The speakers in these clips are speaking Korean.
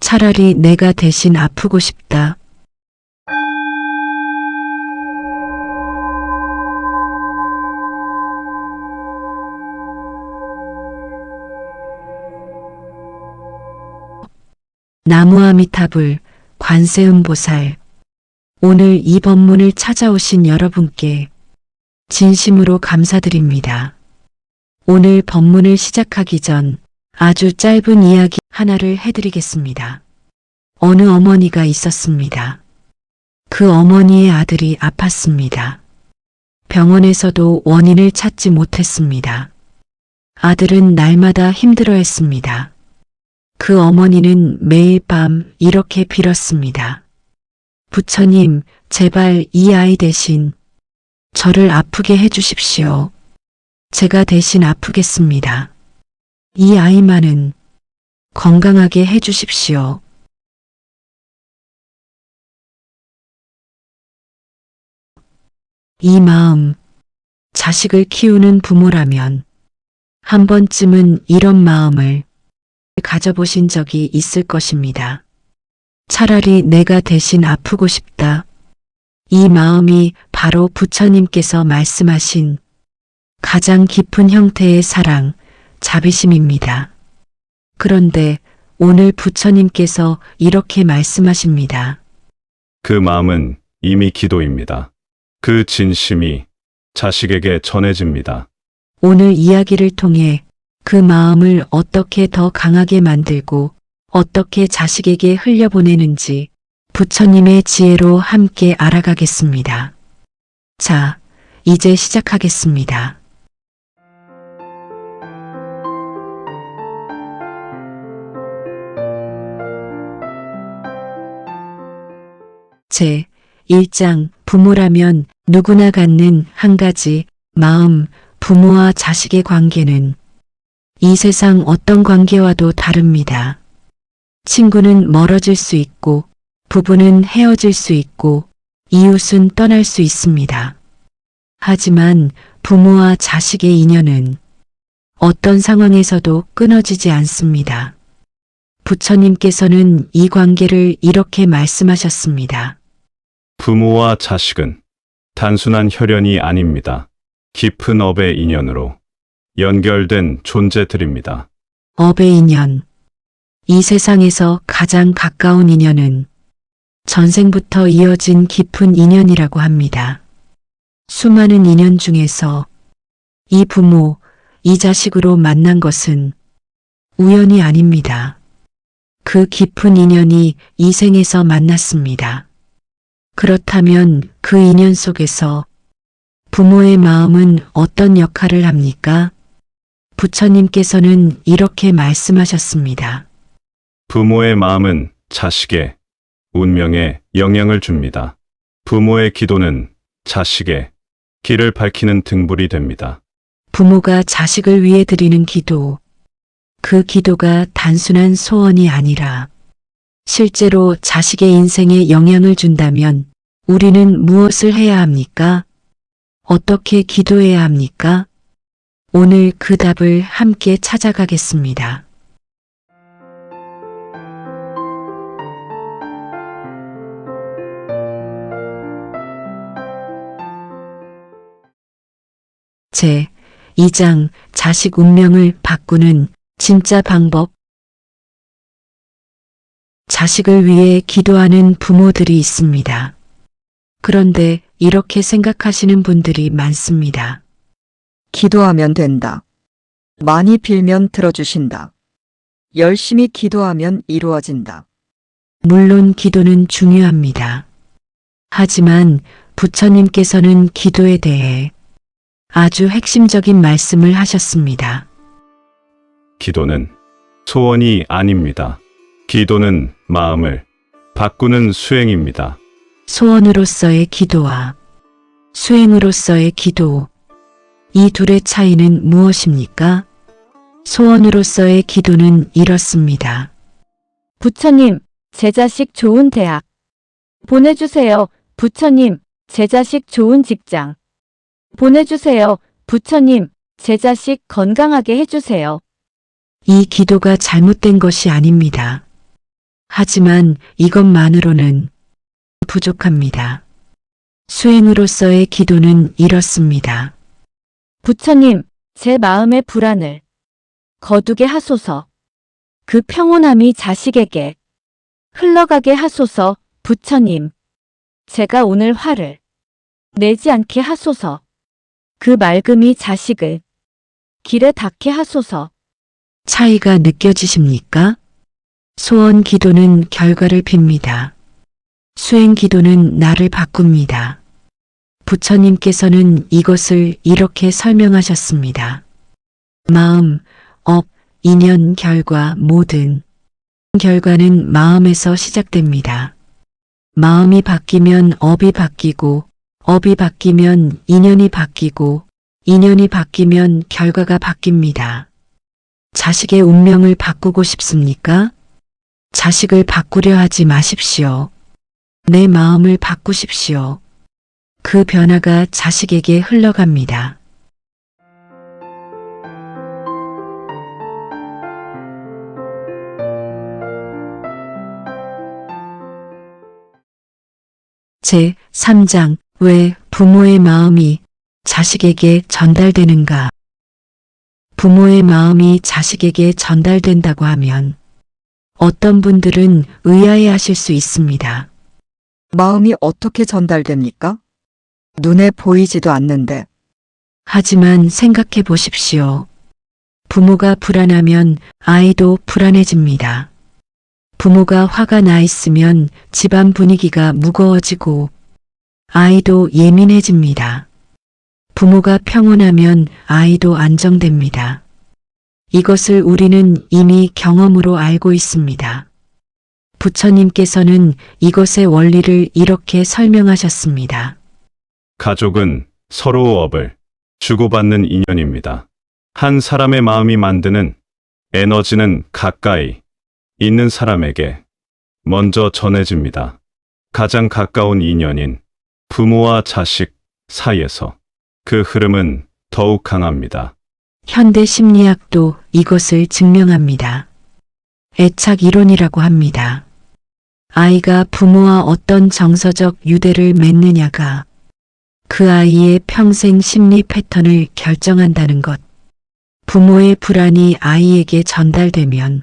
차라리 내가 대신 아프고 싶다. 나무아미타불 관세음보살, 오늘 이 법문을 찾아오신 여러분께 진심으로 감사드립니다. 오늘 법문을 시작하기 전 아주 짧은 이야기 하나를 해드리겠습니다. 어느 어머니가 있었습니다. 그 어머니의 아들이 아팠습니다. 병원에서도 원인을 찾지 못했습니다. 아들은 날마다 힘들어했습니다. 그 어머니는 매일 밤 이렇게 빌었습니다. 부처님, 제발 이 아이 대신 저를 아프게 해주십시오. 제가 대신 아프겠습니다. 이 아이만은 건강하게 해주십시오. 이 마음, 자식을 키우는 부모라면 한 번쯤은 이런 마음을 가져보신 적이 있을 것입니다. 차라리 내가 대신 아프고 싶다. 이 마음이 바로 부처님께서 말씀하신 가장 깊은 형태의 사랑, 자비심입니다. 그런데 오늘 부처님께서 이렇게 말씀하십니다. 그 마음은 이미 기도입니다. 그 진심이 자식에게 전해집니다. 오늘 이야기를 통해 그 마음을 어떻게 더 강하게 만들고 어떻게 자식에게 흘려보내는지 부처님의 지혜로 함께 알아가겠습니다. 자, 이제 시작하겠습니다. 제 1장 부모라면 누구나 갖는 한 가지 마음, 부모와 자식의 관계는 이 세상 어떤 관계와도 다릅니다. 친구는 멀어질 수 있고, 부부는 헤어질 수 있고, 이웃은 떠날 수 있습니다. 하지만 부모와 자식의 인연은 어떤 상황에서도 끊어지지 않습니다. 부처님께서는 이 관계를 이렇게 말씀하셨습니다. 부모와 자식은 단순한 혈연이 아닙니다. 깊은 업의 인연으로 연결된 존재들입니다. 업의 인연. 이 세상에서 가장 가까운 인연은 전생부터 이어진 깊은 인연이라고 합니다. 수많은 인연 중에서 이 부모, 이 자식으로 만난 것은 우연이 아닙니다. 그 깊은 인연이 이 생에서 만났습니다. 그렇다면 그 인연 속에서 부모의 마음은 어떤 역할을 합니까? 부처님께서는 이렇게 말씀하셨습니다. 부모의 마음은 자식의 운명에 영향을 줍니다. 부모의 기도는 자식의 길을 밝히는 등불이 됩니다. 부모가 자식을 위해 드리는 기도, 그 기도가 단순한 소원이 아니라 실제로 자식의 인생에 영향을 준다면 우리는 무엇을 해야 합니까? 어떻게 기도해야 합니까? 오늘 그 답을 함께 찾아가겠습니다. 제 2장 자식 운명을 바꾸는 진짜 방법. 자식을 위해 기도하는 부모들이 있습니다. 그런데 이렇게 생각하시는 분들이 많습니다. 기도하면 된다. 많이 빌면 들어주신다. 열심히 기도하면 이루어진다. 물론 기도는 중요합니다. 하지만 부처님께서는 기도에 대해 아주 핵심적인 말씀을 하셨습니다. 기도는 소원이 아닙니다. 기도는 마음을 바꾸는 수행입니다. 소원으로서의 기도와 수행으로서의 기도, 이 둘의 차이는 무엇입니까? 소원으로서의 기도는 이렇습니다. 부처님, 제 자식 좋은 대학 보내주세요. 부처님, 제 자식 좋은 직장 보내주세요. 부처님, 제 자식 건강하게 해주세요. 이 기도가 잘못된 것이 아닙니다. 하지만 이것만으로는 부족합니다. 수행으로서의 기도는 이렇습니다. 부처님, 제 마음의 불안을 거두게 하소서. 그 평온함이 자식에게 흘러가게 하소서. 부처님, 제가 오늘 화를 내지 않게 하소서. 그 맑음이 자식을 길에 닿게 하소서. 차이가 느껴지십니까? 소원 기도는 결과를 빕니다. 수행 기도는 나를 바꿉니다. 부처님께서는 이것을 이렇게 설명하셨습니다. 마음, 업, 인연, 결과, 모든 결과는 마음에서 시작됩니다. 마음이 바뀌면 업이 바뀌고, 업이 바뀌면 인연이 바뀌고, 인연이 바뀌면 결과가 바뀝니다. 자식의 운명을 바꾸고 싶습니까? 자식을 바꾸려 하지 마십시오. 내 마음을 바꾸십시오. 그 변화가 자식에게 흘러갑니다. 제 3장 왜 부모의 마음이 자식에게 전달되는가? 부모의 마음이 자식에게 전달된다고 하면 어떤 분들은 의아해 하실 수 있습니다. 마음이 어떻게 전달됩니까? 눈에 보이지도 않는데. 하지만 생각해 보십시오. 부모가 불안하면 아이도 불안해집니다. 부모가 화가 나 있으면 집안 분위기가 무거워지고 아이도 예민해집니다. 부모가 평온하면 아이도 안정됩니다. 이것을 우리는 이미 경험으로 알고 있습니다. 부처님께서는 이것의 원리를 이렇게 설명하셨습니다. 가족은 서로 업을 주고받는 인연입니다. 한 사람의 마음이 만드는 에너지는 가까이 있는 사람에게 먼저 전해집니다. 가장 가까운 인연인 부모와 자식 사이에서 그 흐름은 더욱 강합니다. 현대 심리학도 이것을 증명합니다. 애착 이론이라고 합니다. 아이가 부모와 어떤 정서적 유대를 맺느냐가 그 아이의 평생 심리 패턴을 결정한다는 것. 부모의 불안이 아이에게 전달되면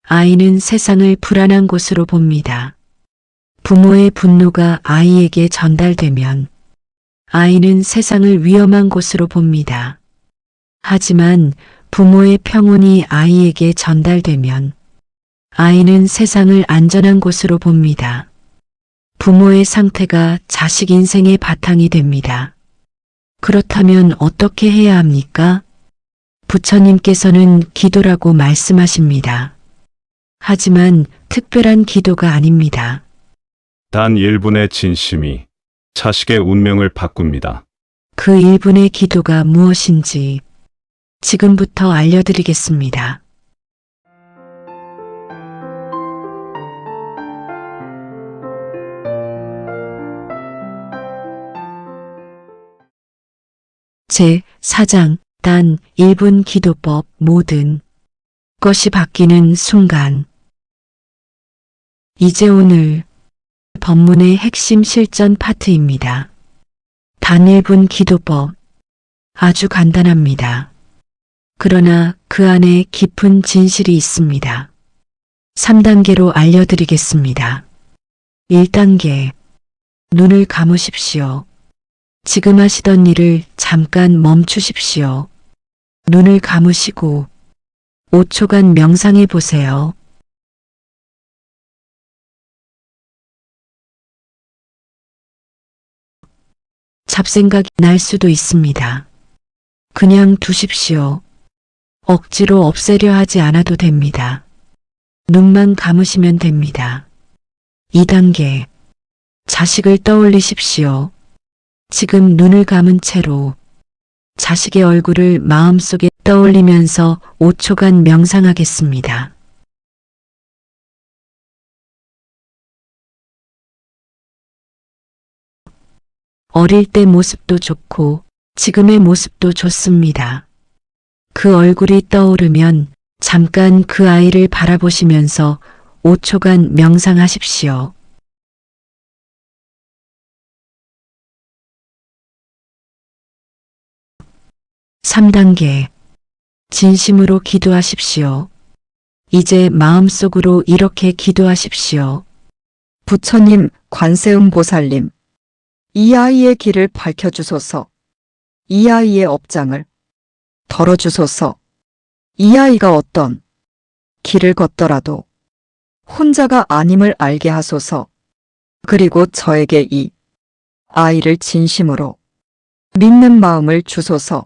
아이는 세상을 불안한 곳으로 봅니다. 부모의 분노가 아이에게 전달되면 아이는 세상을 위험한 곳으로 봅니다. 하지만 부모의 평온이 아이에게 전달되면 아이는 세상을 안전한 곳으로 봅니다. 부모의 상태가 자식 인생의 바탕이 됩니다. 그렇다면 어떻게 해야 합니까? 부처님께서는 기도라고 말씀하십니다. 하지만 특별한 기도가 아닙니다. 단 1분의 진심이 자식의 운명을 바꿉니다. 그 1분의 기도가 무엇인지 지금부터 알려드리겠습니다. 제 4장 단 1분 기도법 모든 것이 바뀌는 순간. 이제 오늘 법문의 핵심 실전 파트입니다. 단 1분 기도법. 아주 간단합니다. 그러나 그 안에 깊은 진실이 있습니다. 3단계로 알려드리겠습니다. 1단계. 눈을 감으십시오. 지금 하시던 일을 잠깐 멈추십시오. 눈을 감으시고 5초간 명상해 보세요. 잡생각이 날 수도 있습니다. 그냥 두십시오. 억지로 없애려 하지 않아도 됩니다. 눈만 감으시면 됩니다. 2단계. 자식을 떠올리십시오. 지금 눈을 감은 채로 자식의 얼굴을 마음속에 떠올리면서 5초간 명상하겠습니다. 어릴 때 모습도 좋고 지금의 모습도 좋습니다. 그 얼굴이 떠오르면 잠깐 그 아이를 바라보시면서 5초간 명상하십시오. (3단계) 진심으로 기도하십시오. 이제 마음속으로 이렇게 기도하십시오. 부처님, 관세음 보살님, 이 아이의 길을 밝혀주소서. 이 아이의 업장을 덜어주소서. 이 아이가 어떤 길을 걷더라도 혼자가 아님을 알게 하소서. 그리고 저에게 이 아이를 진심으로 믿는 마음을 주소서.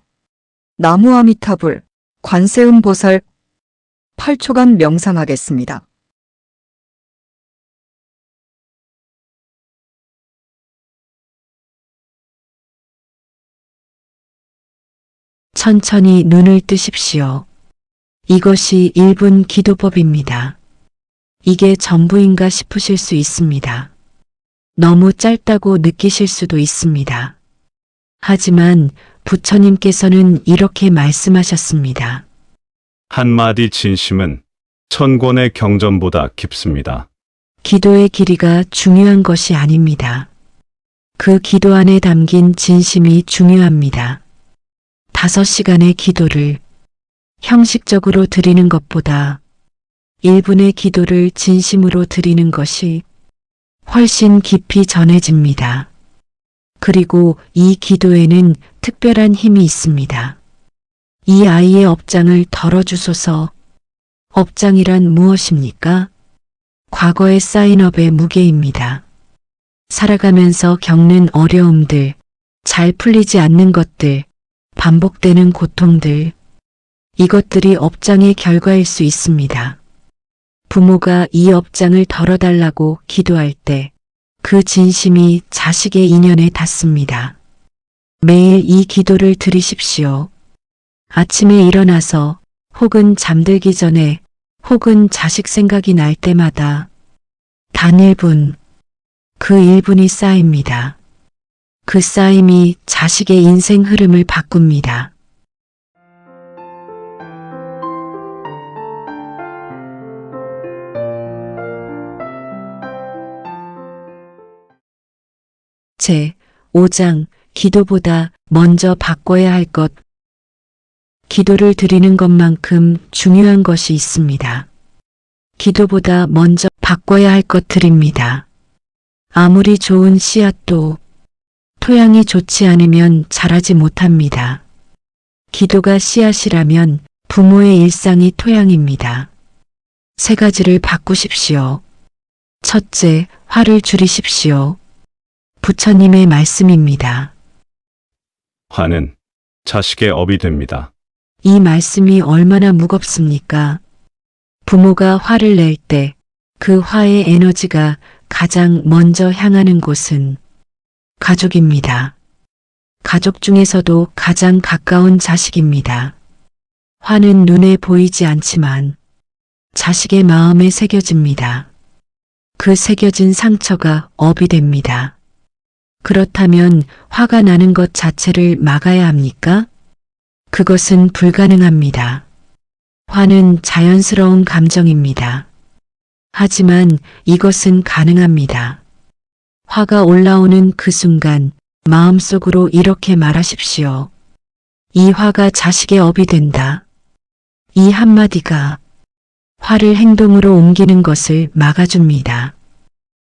나무아미타불, 관세음 보살. 8초간 명상하겠습니다. 천천히 눈을 뜨십시오. 이것이 1분 기도법입니다. 이게 전부인가 싶으실 수 있습니다. 너무 짧다고 느끼실 수도 있습니다. 하지만 부처님께서는 이렇게 말씀하셨습니다. 한마디 진심은 천권의 경전보다 깊습니다. 기도의 길이가 중요한 것이 아닙니다. 그 기도 안에 담긴 진심이 중요합니다. 5시간의 기도를 형식적으로 드리는 것보다 1분의 기도를 진심으로 드리는 것이 훨씬 깊이 전해집니다. 그리고 이 기도에는 특별한 힘이 있습니다. 이 아이의 업장을 덜어주소서. 업장이란 무엇입니까? 과거의 쌓인업의 무게입니다. 살아가면서 겪는 어려움들, 잘 풀리지 않는 것들, 반복되는 고통들, 이것들이 업장의 결과일 수 있습니다. 부모가 이 업장을 덜어달라고 기도할 때 그 진심이 자식의 인연에 닿습니다. 매일 이 기도를 드리십시오. 아침에 일어나서 혹은 잠들기 전에 혹은 자식 생각이 날 때마다 단 1분, 그 1분이 쌓입니다. 그 쌓임이 자식의 인생 흐름을 바꿉니다. 제 5장 기도보다 먼저 바꿔야 할 것. 기도를 드리는 것만큼 중요한 것이 있습니다. 기도보다 먼저 바꿔야 할 것들입니다. 아무리 좋은 씨앗도 토양이 좋지 않으면 자라지 못합니다. 기도가 씨앗이라면 부모의 일상이 토양입니다. 3가지를 바꾸십시오. 첫째, 화를 줄이십시오. 부처님의 말씀입니다. 화는 자식의 업이 됩니다. 이 말씀이 얼마나 무겁습니까? 부모가 화를 낼 때 그 화의 에너지가 가장 먼저 향하는 곳은 가족입니다. 가족 중에서도 가장 가까운 자식입니다. 화는 눈에 보이지 않지만 자식의 마음에 새겨집니다. 그 새겨진 상처가 업이 됩니다. 그렇다면 화가 나는 것 자체를 막아야 합니까? 그것은 불가능합니다. 화는 자연스러운 감정입니다. 하지만 이것은 가능합니다. 화가 올라오는 그 순간 마음속으로 이렇게 말하십시오. 이 화가 자식의 업이 된다. 이 한마디가 화를 행동으로 옮기는 것을 막아줍니다.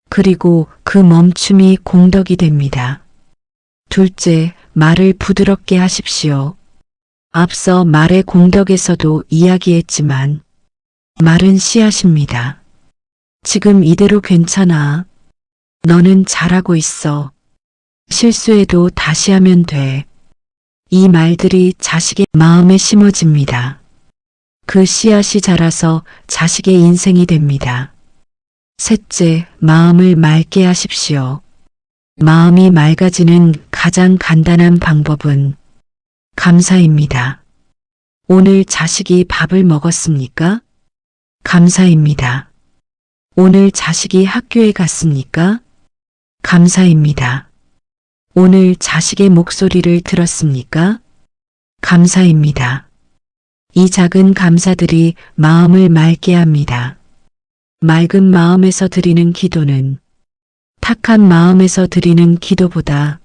그리고 그 멈춤이 공덕이 됩니다. 둘째, 말을 부드럽게 하십시오. 앞서 말의 공덕에서도 이야기했지만 말은 씨앗입니다. 지금 이대로 괜찮아. 너는 잘하고 있어. 실수해도 다시 하면 돼. 이 말들이 자식의 마음에 심어집니다. 그 씨앗이 자라서 자식의 인생이 됩니다. 셋째, 마음을 맑게 하십시오. 마음이 맑아지는 가장 간단한 방법은 감사입니다. 오늘 자식이 밥을 먹었습니까? 감사입니다. 오늘 자식이 학교에 갔습니까? 감사입니다. 오늘 자식의 목소리를 들었습니까? 감사입니다. 이 작은 감사들이 마음을 맑게 합니다. 맑은 마음에서 드리는 기도는 탁한 마음에서 드리는 기도보다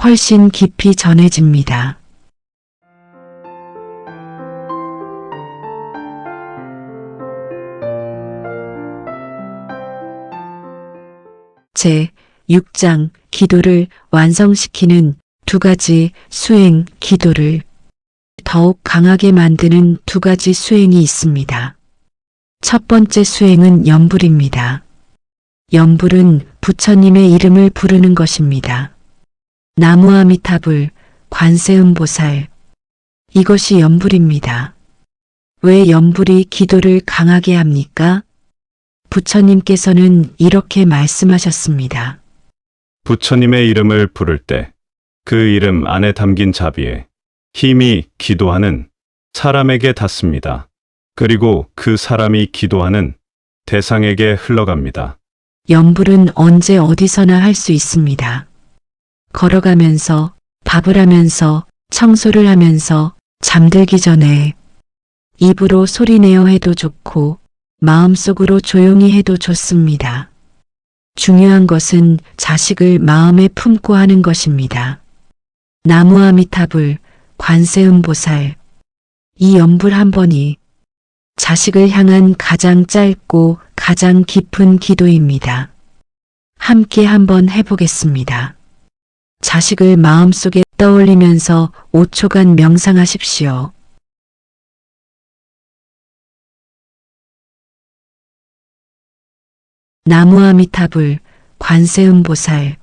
훨씬 깊이 전해집니다. 제 6장 기도를 완성시키는 두 가지 수행 기도를 더욱 강하게 만드는 두 가지 수행이 있습니다. 첫 번째 수행은 염불입니다. 염불은 부처님의 이름을 부르는 것입니다. 나무아미타불, 관세음보살. 이것이 염불입니다. 왜 염불이 기도를 강하게 합니까? 부처님께서는 이렇게 말씀하셨습니다. 부처님의 이름을 부를 때 그 이름 안에 담긴 자비에 힘이 기도하는 사람에게 닿습니다. 그리고 그 사람이 기도하는 대상에게 흘러갑니다. 염불은 언제 어디서나 할 수 있습니다. 걸어가면서, 밥을 하면서, 청소를 하면서, 잠들기 전에 입으로 소리내어 해도 좋고 마음속으로 조용히 해도 좋습니다. 중요한 것은 자식을 마음에 품고 하는 것입니다. 나무아미타불, 관세음보살. 이 염불 한 번이 자식을 향한 가장 짧고 가장 깊은 기도입니다. 함께 한번 해보겠습니다. 자식을 마음속에 떠올리면서 5초간 명상하십시오. 나무아미타불, 관세음보살.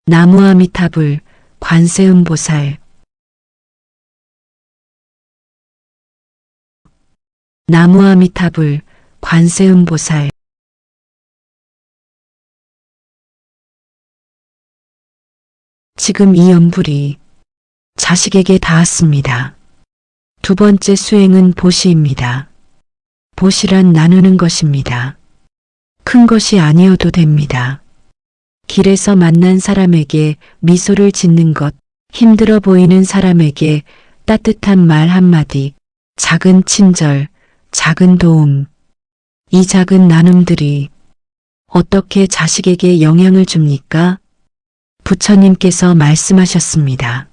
나무아미타불, 관세음보살. 나무아미타불, 관세음보살. 지금 이 염불이 자식에게 닿았습니다. 두 번째 수행은 보시입니다. 보시란 나누는 것입니다. 큰 것이 아니어도 됩니다. 길에서 만난 사람에게 미소를 짓는 것, 힘들어 보이는 사람에게 따뜻한 말 한마디, 작은 친절, 작은 도움. 이 작은 나눔들이 어떻게 자식에게 영향을 줍니까? 부처님께서 말씀하셨습니다.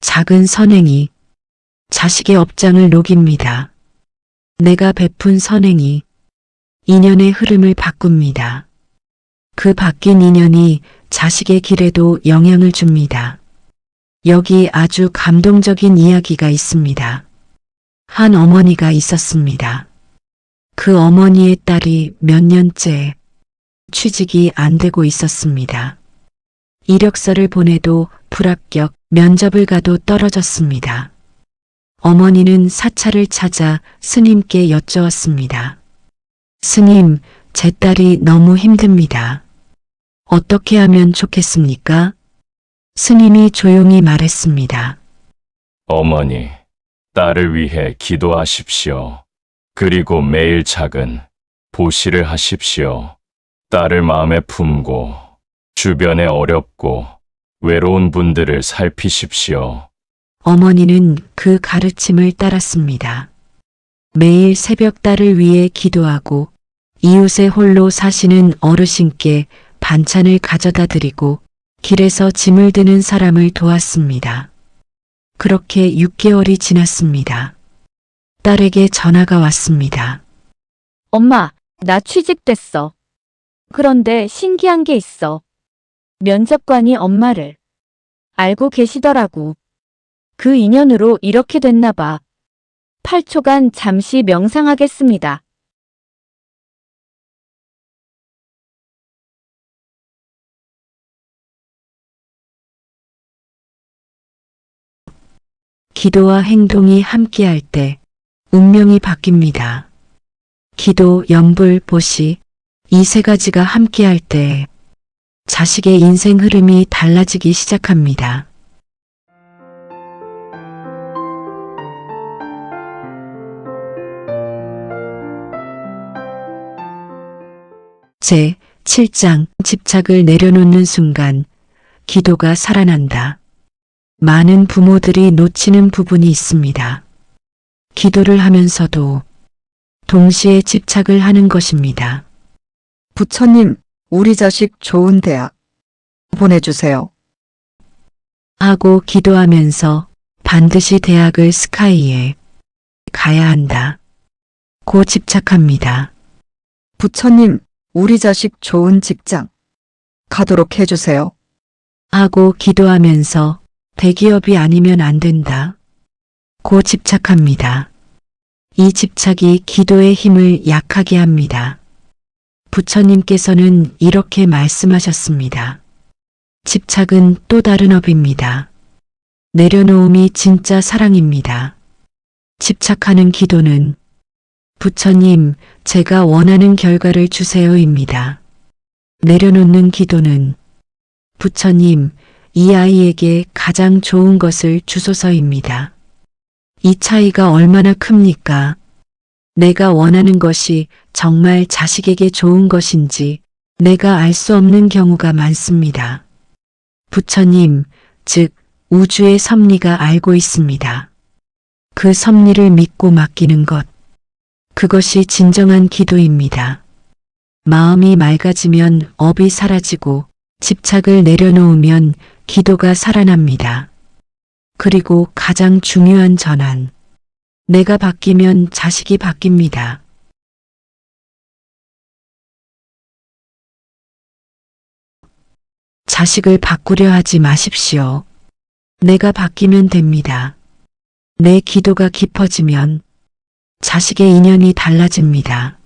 작은 선행이 자식의 업장을 녹입니다. 내가 베푼 선행이 인연의 흐름을 바꿉니다. 그 바뀐 인연이 자식의 길에도 영향을 줍니다. 여기 아주 감동적인 이야기가 있습니다. 한 어머니가 있었습니다. 그 어머니의 딸이 몇 년째 취직이 안 되고 있었습니다. 이력서를 보내도 불합격, 면접을 가도 떨어졌습니다. 어머니는 사찰을 찾아 스님께 여쭈었습니다. 스님, 제 딸이 너무 힘듭니다. 어떻게 하면 좋겠습니까? 스님이 조용히 말했습니다. 어머니, 딸을 위해 기도하십시오. 그리고 매일 작은 보시를 하십시오. 딸을 마음에 품고 주변에 어렵고 외로운 분들을 살피십시오. 어머니는 그 가르침을 따랐습니다. 매일 새벽 딸을 위해 기도하고 이웃에 홀로 사시는 어르신께 반찬을 가져다 드리고 길에서 짐을 드는 사람을 도왔습니다. 그렇게 6개월이 지났습니다. 딸에게 전화가 왔습니다. 엄마, 나 취직됐어. 그런데 신기한 게 있어. 면접관이 엄마를 알고 계시더라고. 그 인연으로 이렇게 됐나 봐. 8초간 잠시 명상하겠습니다. 기도와 행동이 함께할 때 운명이 바뀝니다. 기도, 염불, 보시, 이 세 가지가 함께할 때 자식의 인생 흐름이 달라지기 시작합니다. 제 7장 집착을 내려놓는 순간 기도가 살아난다. 많은 부모들이 놓치는 부분이 있습니다. 기도를 하면서도 동시에 집착을 하는 것입니다. 부처님, 우리 자식 좋은 대학 보내주세요. 하고 기도하면서 반드시 대학을 스카이에 가야 한다. 고 집착합니다. 부처님, 우리 자식 좋은 직장 가도록 해주세요. 하고 기도하면서 대기업이 아니면 안 된다. 고 집착합니다. 이 집착이 기도의 힘을 약하게 합니다. 부처님께서는 이렇게 말씀하셨습니다. 집착은 또 다른 업입니다. 내려놓음이 진짜 사랑입니다. 집착하는 기도는 부처님, 제가 원하는 결과를 주세요입니다. 내려놓는 기도는 부처님, 이 아이에게 가장 좋은 것을 주소서입니다. 이 차이가 얼마나 큽니까? 내가 원하는 것이 정말 자식에게 좋은 것인지 내가 알 수 없는 경우가 많습니다. 부처님, 즉 우주의 섭리가 알고 있습니다. 그 섭리를 믿고 맡기는 것, 그것이 진정한 기도입니다. 마음이 맑아지면 업이 사라지고 집착을 내려놓으면 기도가 살아납니다. 그리고 가장 중요한 전환. 내가 바뀌면 자식이 바뀝니다. 자식을 바꾸려 하지 마십시오. 내가 바뀌면 됩니다. 내 기도가 깊어지면 자식의 인연이 달라집니다.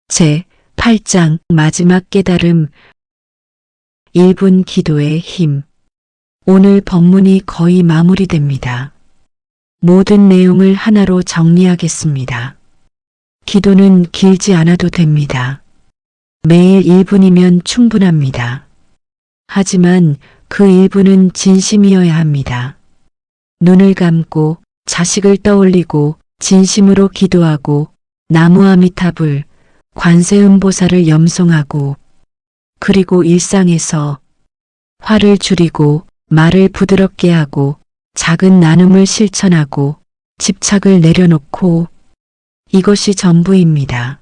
제 8장 마지막 깨달음 1분 기도의 힘. 오늘 법문이 거의 마무리됩니다. 모든 내용을 하나로 정리하겠습니다. 기도는 길지 않아도 됩니다. 매일 1분이면 충분합니다. 하지만 그 1분은 진심이어야 합니다. 눈을 감고 자식을 떠올리고 진심으로 기도하고 나무아미타불 관세음보살을 염송하고 그리고 일상에서 화를 줄이고 말을 부드럽게 하고 작은 나눔을 실천하고 집착을 내려놓고 이것이 전부입니다.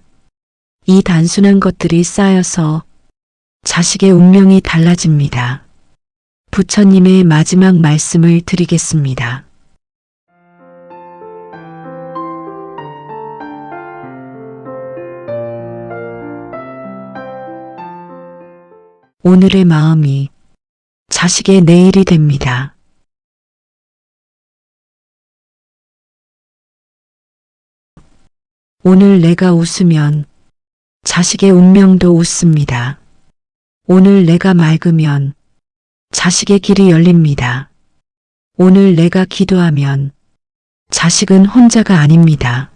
이 단순한 것들이 쌓여서 자식의 운명이 달라집니다. 부처님의 마지막 말씀을 드리겠습니다. 오늘의 마음이 자식의 내일이 됩니다. 오늘 내가 웃으면 자식의 운명도 웃습니다. 오늘 내가 맑으면 자식의 길이 열립니다. 오늘 내가 기도하면 자식은 혼자가 아닙니다.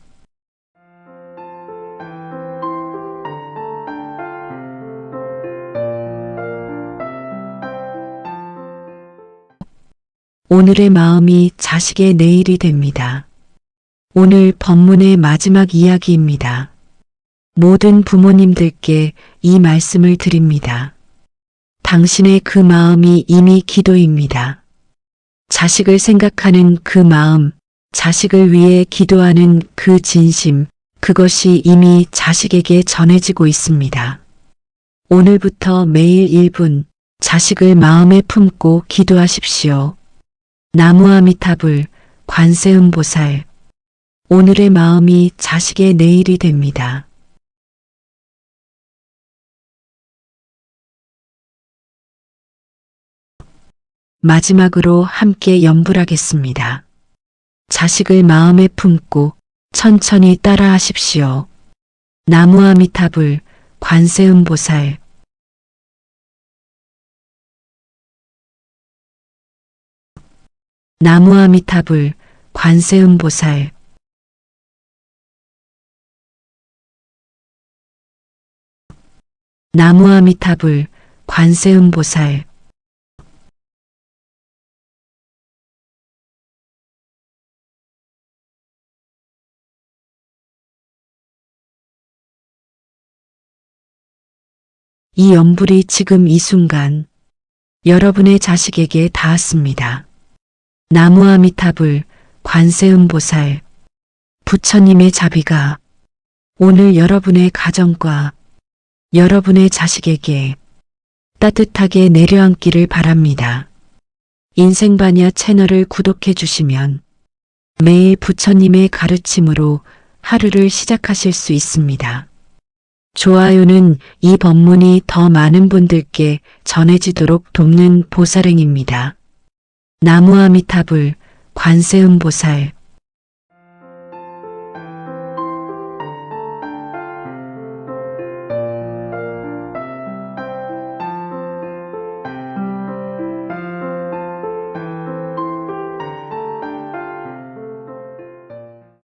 오늘의 마음이 자식의 내일이 됩니다. 오늘 법문의 마지막 이야기입니다. 모든 부모님들께 이 말씀을 드립니다. 당신의 그 마음이 이미 기도입니다. 자식을 생각하는 그 마음, 자식을 위해 기도하는 그 진심, 그것이 이미 자식에게 전해지고 있습니다. 오늘부터 매일 1분 자식을 마음에 품고 기도하십시오. 나무아미타불 관세음보살. 오늘의 마음이 자식의 내일이 됩니다. 마지막으로 함께 염불하겠습니다. 자식을 마음에 품고 천천히 따라하십시오. 나무아미타불 관세음보살. 나무아미타불 관세음보살. 나무아미타불 관세음보살. 이 연불이 지금 이 순간 여러분의 자식에게 닿았습니다. 나무아미타불 관세음보살 부처님의 자비가 오늘 여러분의 가정과 여러분의 자식에게 따뜻하게 내려앉기를 바랍니다. 인생바냐 채널을 구독해 주시면 매일 부처님의 가르침으로 하루를 시작하실 수 있습니다. 좋아요는 이 법문이 더 많은 분들께 전해지도록 돕는 보살행입니다. 나무아미타불 관세음보살